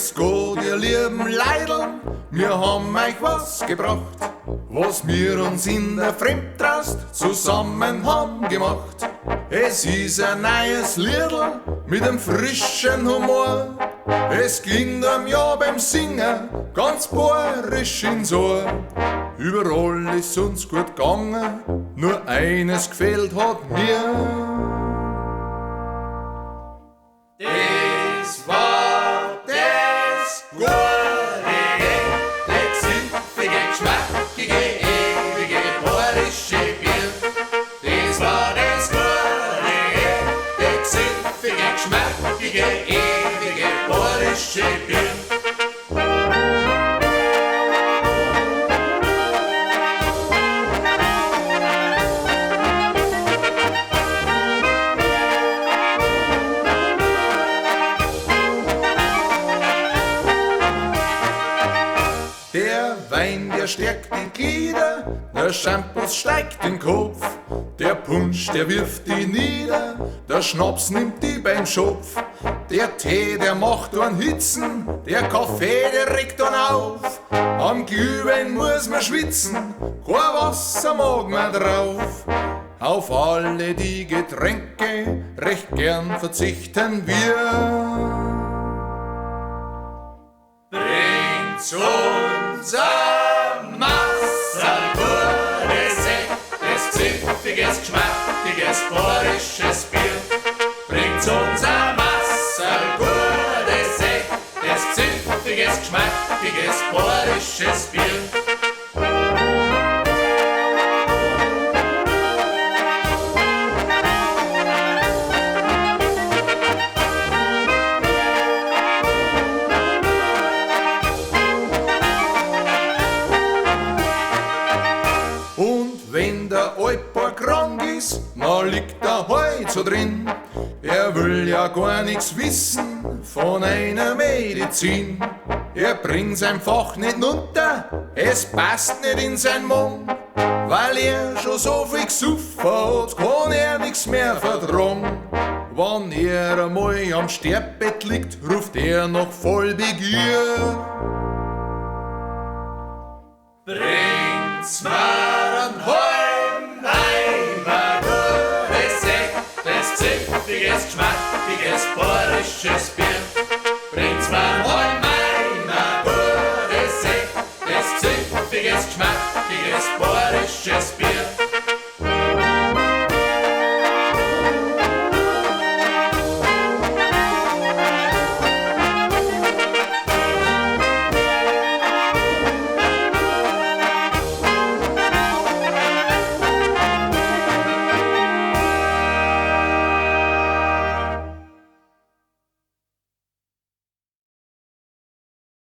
Grüß Gott, ihr lieben Leidl, wir haben euch was gebracht, was wir uns in der Fremdtraust zusammen haben gemacht. Es ist ein neues Liedl mit einem frischen Humor. Es klingt am Jahr beim Singen ganz bayerisch ins Ohr. Überall ist uns gut gegangen, nur eines gefehlt hat mir. Das war das Gute, das sinnige, geschmackige, ewige, bayerische Bier. Das war das Gute, das sinnige, geschmackige, ewige, bayerische Bier. Der Wein, der stärkt die Glieder, der Shampoo steigt den Kopf, der Punsch, der wirft die nieder, der Schnaps nimmt die beim Schopf, der Tee, der macht einen Hitzen, der Kaffee, der regt einen auf, am Glühwein muss man schwitzen, kein Wasser mag man drauf. Auf alle die Getränke recht gern verzichten wir. Bringt's unser Masserl gutes Sekt, das zünftiges, geschmackiges, bayerisches Bier. Bringt's unser Masserl gutes Sekt, das zünftiges, geschmackiges, bayerisches Bier. Wenn der Alper krank ist, na liegt er heut so drin. Er will ja gar nichts wissen von einer Medizin. Er bringt's einfach nicht runter, es passt nicht in sein Mund. Weil er schon so viel gesoffen hat, kann er nichts mehr vertragen. Wenn er einmal am Sterbbett liegt, ruft er noch voll Begier. Bringt's mir einen halben Eimer gutes Sekt, das zünftiges, geschmackiges, bayerisches